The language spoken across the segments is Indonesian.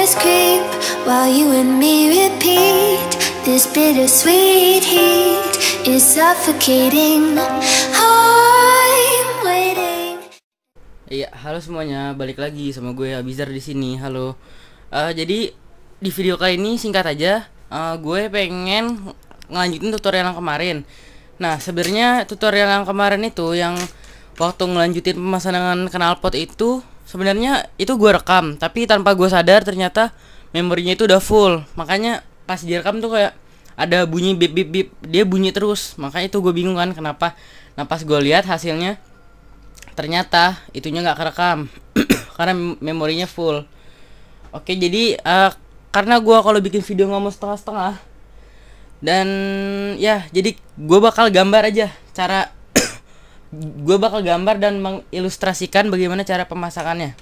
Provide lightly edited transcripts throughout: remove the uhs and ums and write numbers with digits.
shadows creep while you and me repeat. This bittersweet heat is suffocating. I'm waiting. Iya, halo semuanya, balik lagi sama gue Abizar di sini. Halo. Jadi di video kali ini singkat aja, gue pengen ngelanjutin tutorial yang kemarin. Nah, sebenarnya tutorial yang kemarin itu yang waktu ngelanjutin pemasangan knalpot itu sebenarnya itu gue rekam, tapi tanpa gue sadar ternyata memorinya itu udah full. Makanya pas direkam tuh kayak ada bunyi bip bip bip, dia bunyi terus. Makanya itu gue bingung kan kenapa. Nah, pas gue lihat hasilnya ternyata itunya nggak kerekam karena memorinya full. Oke, jadi karena gue kalau bikin video ngomong setengah-setengah, dan ya jadi gue bakal gambar aja cara gue bakal gambar dan mengilustrasikan bagaimana cara pemasakannya.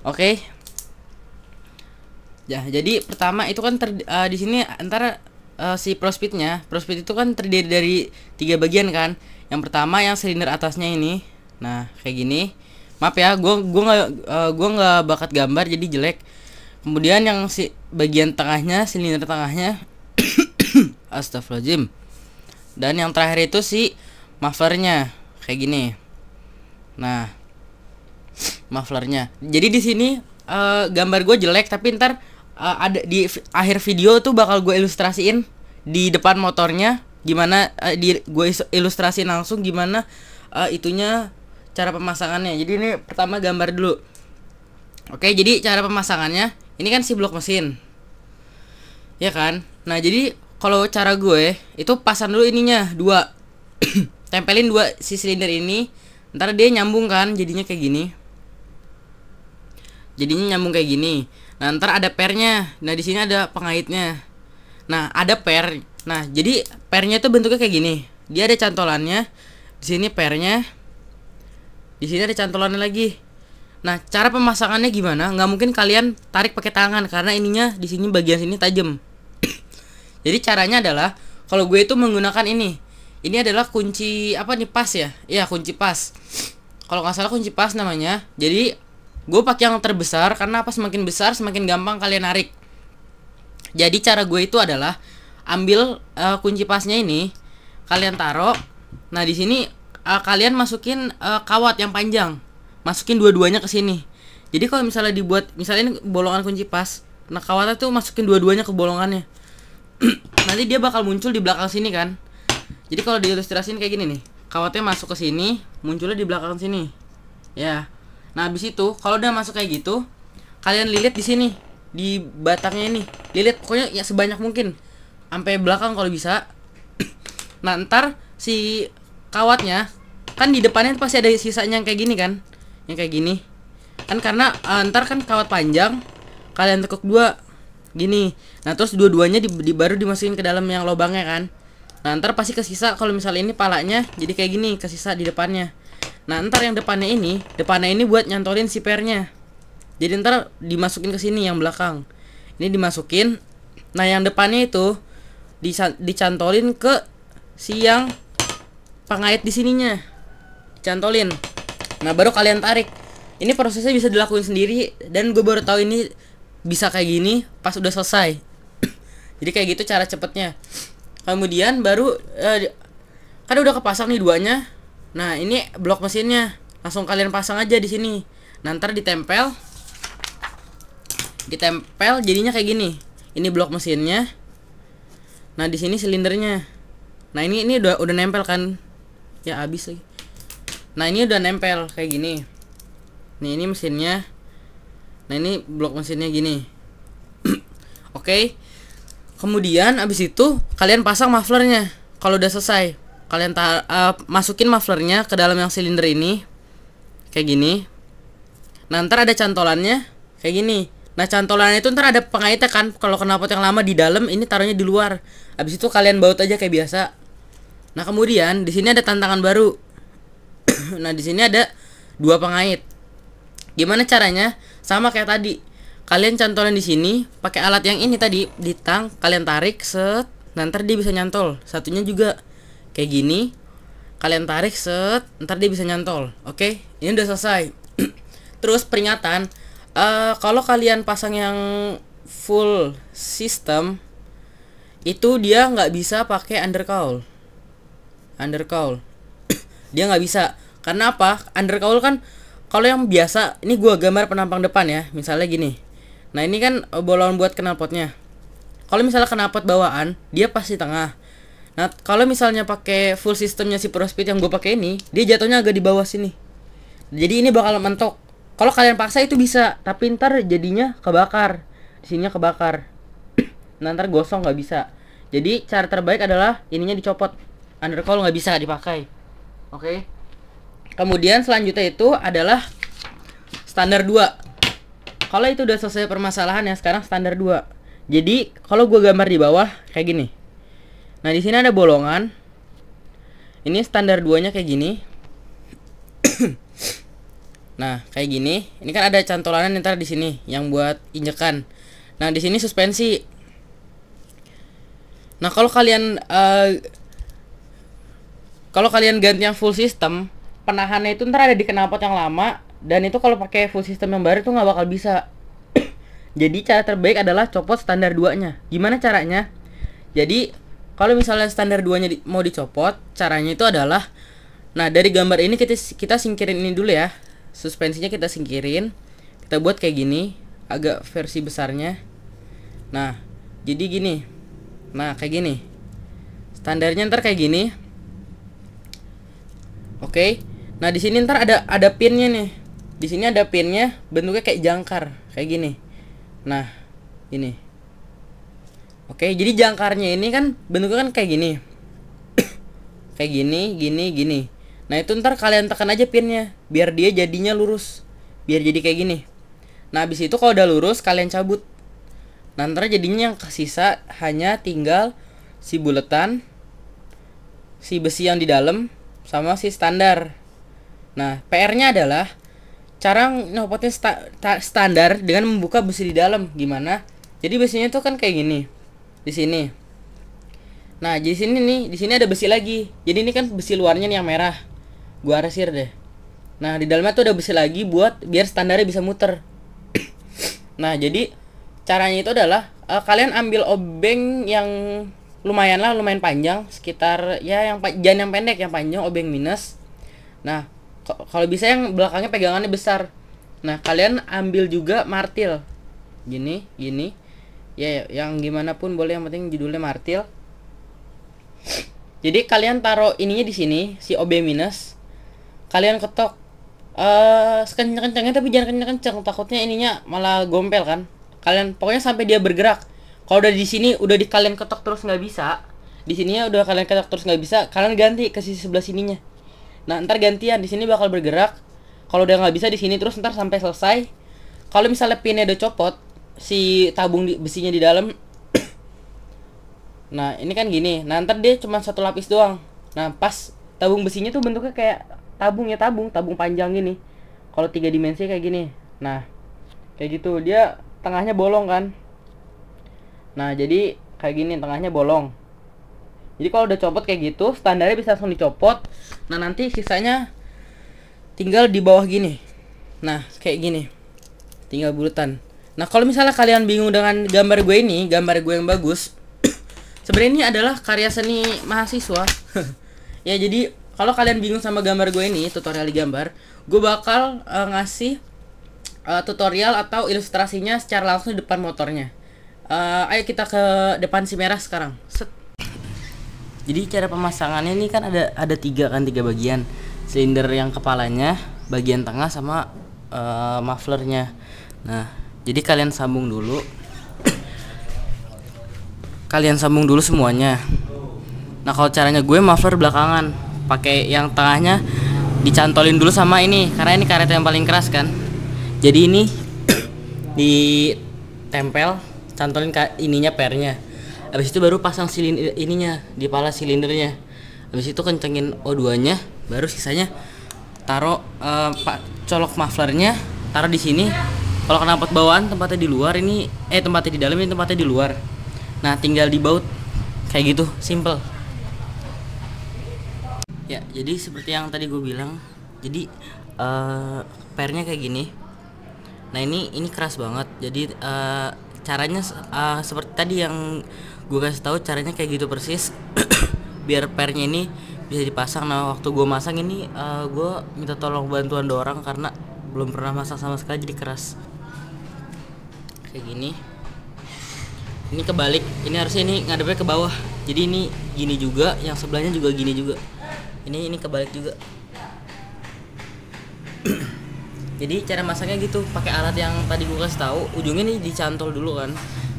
Oke. Ya, jadi pertama itu kan di sini antara si prospeed itu kan terdiri dari 3 bagian kan. Yang pertama yang silinder atasnya ini. Nah, kayak gini. Maaf ya, gua nggak bakat gambar jadi jelek. Kemudian yang si bagian tengahnya, silinder tengahnya astagfirullahaladzim. Dan yang terakhir itu si mufflernya kayak gini. Nah, mufflernya. Jadi di sini gambar gue jelek, tapi ntar ada di akhir video tuh bakal gue ilustrasiin di depan motornya gimana, gue ilustrasiin langsung gimana itunya cara pemasangannya. Jadi ini pertama gambar dulu. Oke, jadi cara pemasangannya ini kan si blok mesin, ya kan. Nah, jadi kalau cara gue itu pasang dulu ininya 2 tempelin 2 si silinder ini, ntar dia nyambung kan, jadinya kayak gini. Jadinya nyambung kayak gini. Nah, ntar ada pernya. Nah, di sini ada pengaitnya. Nah, ada per. Nah, jadi pernya itu bentuknya kayak gini. Dia ada cantolannya. Di sini pernya. Di sini ada cantolannya lagi. Nah, cara pemasangannya gimana? Nggak mungkin kalian tarik pakai tangan karena ininya di sini bagian sini tajam. Jadi caranya adalah kalau gue itu menggunakan ini. Ini adalah kunci apa nih, pas ya? Iya, kunci pas. Kalau nggak salah kunci pas namanya. Jadi gue pakai yang terbesar karena apa? Semakin besar semakin gampang kalian narik. Jadi cara gue itu adalah ambil kunci pasnya ini, kalian taruh. Nah, di sini kalian masukin kawat yang panjang. Masukin dua-duanya ke sini. Jadi kalau misalnya dibuat, misalnya ini bolongan kunci pas, nah kawatnya tuh masukin dua-duanya ke bolongannya. Nanti dia bakal muncul di belakang sini kan. Jadi kalau diilustrasiin kayak gini nih, kawatnya masuk ke sini, munculnya di belakang sini. Ya. Nah, habis itu kalau udah masuk kayak gitu, kalian lilit di sini, di batangnya ini. Lilit pokoknya ya sebanyak mungkin sampai belakang kalau bisa. Nah, ntar si kawatnya kan di depannya pasti ada sisanya yang kayak gini kan. Yang kayak gini. Kan karena ntar kan kawat panjang, kalian tekuk 2 gini. Nah, terus dua-duanya baru dimasukin ke dalam yang lubangnya kan. Nah, ntar pasti kesisa kalau misalnya ini palanya jadi kayak gini, kesisa di depannya. Nah, ntar yang depannya ini buat nyantolin si pernya. Jadi ntar dimasukin ke sini yang belakang. Ini dimasukin. Nah, yang depannya itu dicantolin ke si yang pengait di sininya. Dicantolin. Nah, baru kalian tarik. Ini prosesnya bisa dilakuin sendiri dan gue baru tahu ini bisa kayak gini pas udah selesai. Jadi kayak gitu cara cepetnya. Kemudian baru kan udah kepasang nih 2-nya. Nah, ini blok mesinnya. Langsung kalian pasang aja di sini. Nah, ntar ditempel jadinya kayak gini. Ini blok mesinnya. Nah, di sini silindernya. Nah, ini udah nempel kan. Ya habis lagi. Nah, ini udah nempel kayak gini. Nih, ini mesinnya. Nah, ini blok mesinnya gini. Oke. Kemudian abis itu kalian pasang mufflernya. Kalau udah selesai, kalian masukin mufflernya ke dalam yang silinder ini. Kayak gini. Nah, ntar ada cantolannya kayak gini. Nah, cantolannya itu ntar ada pengaitnya kan. Kalau knalpot yang lama di dalam, ini taruhnya di luar. Abis itu kalian baut aja kayak biasa. Nah, kemudian di sini ada tantangan baru. Nah, di sini ada 2 pengait. Gimana caranya? Sama kayak tadi. Kalian cantolin di sini pakai alat yang ini tadi, di tang, kalian tarik set. Nah, ntar dia bisa nyantol. Satunya juga kayak gini. Kalian tarik set, ntar dia bisa nyantol. Oke, ini udah selesai. Terus peringatan, kalau kalian pasang yang full system itu dia nggak bisa pakai undercowl. Dia nggak bisa. Karena apa? Undercowl kan kalau yang biasa, ini gua gambar penampang depan ya, misalnya gini. Nah ini kan bolongan buat knalpotnya. Kalau misalnya knalpot bawaan, dia pasti tengah. Nah kalau misalnya pakai full sistemnya si ProSpeed yang gue pakai ini, dia jatuhnya agak di bawah sini. Jadi ini bakal mentok. Kalau kalian paksa itu bisa, tapi ntar jadinya kebakar. Di sininya kebakar. Nah, ntar gosong nggak bisa. Jadi cara terbaik adalah ininya dicopot. Undercowl nggak bisa dipakai. Oke. Kemudian selanjutnya itu adalah standar 2. Kalau itu udah selesai permasalahan ya, sekarang standar 2. Jadi kalau gue gambar di bawah kayak gini. Nah di sini ada bolongan. Ini standar 2-nya kayak gini. Nah kayak gini. Ini kan ada cantolannya ntar di sini yang buat injekan. Nah di sini suspensi. Nah kalau kalian ganti yang full system, penahannya itu ntar ada di knalpot yang lama, dan itu kalau pakai full system yang baru itu nggak bakal bisa. Jadi cara terbaik adalah copot standar 2-nya. Gimana caranya? Jadi kalau misalnya standar 2-nya mau dicopot, caranya itu adalah, nah dari gambar ini kita singkirin ini dulu ya. Suspensinya kita singkirin. Kita buat kayak gini, agak versi besarnya. Nah, jadi gini. Nah, kayak gini. Standarnya ntar kayak gini. Oke. Nah, di sini ntar ada pinnya nih. Di sini ada pinnya, bentuknya kayak jangkar, kayak gini. Nah, ini. Oke, jadi jangkarnya ini kan bentuknya kan kayak gini. Kayak gini. Nah, itu ntar kalian tekan aja pinnya biar dia jadinya lurus. Biar jadi kayak gini. Nah, habis itu kalau udah lurus kalian cabut. Nah, ntar jadinya yang kesisa hanya tinggal si buletan, si besi yang di dalam, sama si standar. Nah, PR-nya adalah cara nyopotnya standar dengan membuka besi di dalam. Gimana? Jadi besinya tuh kan kayak gini. Di sini. Nah, di sini nih, di sini ada besi lagi. Jadi ini kan besi luarnya nih yang merah. Gua arsir deh. Nah, di dalamnya tuh ada besi lagi buat biar standarnya bisa muter. Nah, jadi caranya itu adalah kalian ambil obeng yang lumayan panjang, sekitar ya yang jangan yang pendek, yang panjang obeng minus. Nah, kalau bisa yang belakangnya pegangannya besar. Nah, kalian ambil juga martil. Gini. Ya, yang gimana pun boleh, yang penting judulnya martil. Jadi kalian taruh ininya di sini, si obeng minus. Kalian ketok sekencang-kencangnya, tapi jangan kencang-kencang, takutnya ininya malah gompel kan. Kalian pokoknya sampai dia bergerak. Kalau udah di sini udah kalian ketok terus nggak bisa, di sininya udah kalian ketok terus nggak bisa, kalian ganti ke sisi sebelah sininya. Nah, ntar gantian di sini bakal bergerak. Kalau udah nggak bisa di sini terus ntar sampai selesai. Kalau misalnya pinnya udah copot, si tabung besinya di dalam. Nah, ini kan gini. Nah, ntar dia cuma satu lapis doang. Nah, pas tabung besinya tuh bentuknya kayak tabung panjang gini. Kalau 3 dimensi kayak gini. Nah, kayak gitu. Dia tengahnya bolong kan. Nah, jadi kayak gini, tengahnya bolong. Jadi kalau udah copot kayak gitu, standarnya bisa langsung dicopot. Nah, nanti sisanya tinggal di bawah gini. Nah, kayak gini. Tinggal buletan. Nah, kalau misalnya kalian bingung dengan gambar gue ini, gambar gue yang bagus, sebenarnya ini adalah karya seni mahasiswa. Ya, jadi kalau kalian bingung sama gambar gue ini, tutorial di gambar, gue bakal ngasih tutorial atau ilustrasinya secara langsung di depan motornya. Ayo kita ke depan si merah sekarang. Set. Jadi cara pemasangannya ini kan ada tiga bagian. Silinder yang kepalanya, bagian tengah, sama mufflernya. Nah, jadi kalian sambung dulu. Kalian sambung dulu semuanya. Nah, kalau caranya gue muffler belakangan, pakai yang tengahnya dicantolin dulu sama ini, karena ini karet yang paling keras kan. Jadi ini ditempel, cantolin ke ininya pernya. Habis itu baru pasang silinder ininya di pala silindernya. Habis itu kencengin O2-nya, baru sisanya taruh colok mufflernya, taruh di sini. Kalau knalpot bawaan tempatnya di luar, ini tempatnya di dalam, ini tempatnya di luar. Nah, tinggal dibaut kayak gitu, simple. Ya, jadi seperti yang tadi gue bilang, jadi pernya kayak gini. Nah, ini keras banget. Jadi caranya seperti tadi yang gue kasih tahu, caranya kayak gitu persis. Biar pernya ini bisa dipasang. Nah waktu gue masang ini gue minta tolong bantuan orang karena belum pernah masang sama sekali, jadi keras kayak gini. Ini kebalik, ini harusnya ini ngadepnya ke bawah, jadi ini gini juga, yang sebelahnya juga gini juga. Ini kebalik juga. Jadi cara masaknya gitu, pakai alat yang tadi gue kasih tahu. Ujungnya nih dicantol dulu kan,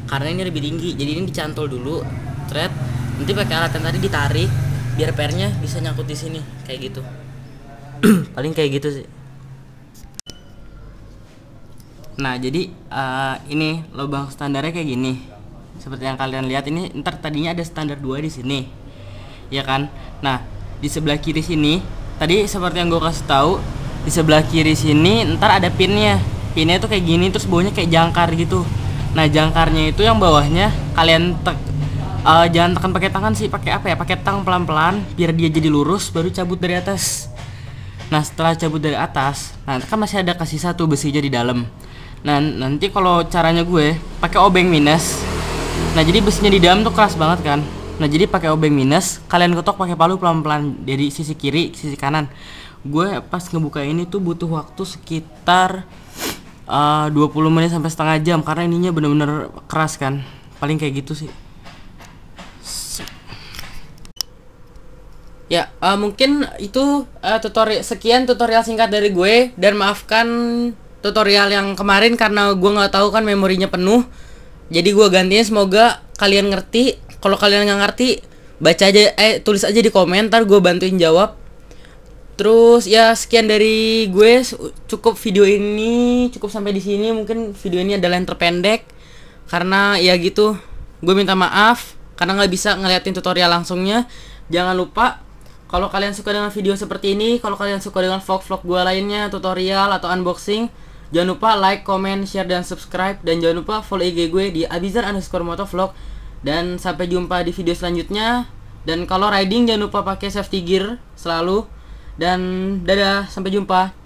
karena ini lebih tinggi. Jadi ini dicantol dulu, thread. Nanti pakai alat yang tadi ditarik, biar pernya bisa nyangkut di sini, kayak gitu. Paling kayak gitu sih. Nah jadi ini lubang standarnya kayak gini. Seperti yang kalian lihat ini, ntar tadinya ada standar 2 di sini, ya kan? Nah di sebelah kiri sini, tadi seperti yang gue kasih tahu, di sebelah kiri sini ntar ada pinnya. Pinnya itu kayak gini, terus bawahnya kayak jangkar gitu. Nah jangkarnya itu yang bawahnya kalian jangan tekan pakai tangan sih, pakai apa ya? Pakai tang pelan-pelan biar dia jadi lurus, baru cabut dari atas. Nah setelah cabut dari atas, nah kan masih ada kasih satu besinya di dalam. Nah nanti kalau caranya gue pakai obeng minus. Nah jadi besinya di dalam tuh keras banget kan. Nah jadi pakai obeng minus, kalian ketok pakai palu pelan-pelan dari sisi kiri, sisi kanan. Gue pas ngebuka ini tuh butuh waktu sekitar 20 menit sampai setengah jam karena ininya bener-bener keras kan. Paling kayak gitu sih. Ya mungkin itu sekian tutorial singkat dari gue, dan maafkan tutorial yang kemarin karena gue nggak tahu kan memorinya penuh. Jadi gue gantinya, semoga kalian ngerti. Kalau kalian nggak ngerti, baca aja, tulis aja di komentar, gue bantuin jawab. Terus ya sekian dari gue, cukup video ini, cukup sampai di sini. Mungkin video ini adalah yang terpendek karena ya gitu. Gue minta maaf karena nggak bisa ngeliatin tutorial langsungnya. Jangan lupa kalau kalian suka dengan video seperti ini, kalau kalian suka dengan vlog-vlog gue lainnya, tutorial atau unboxing, jangan lupa like, comment, share, dan subscribe. Dan jangan lupa follow IG gue di abizar_motovlog. Dan sampai jumpa di video selanjutnya. Dan kalau riding jangan lupa pakai safety gear selalu. Dan dadah, sampai jumpa.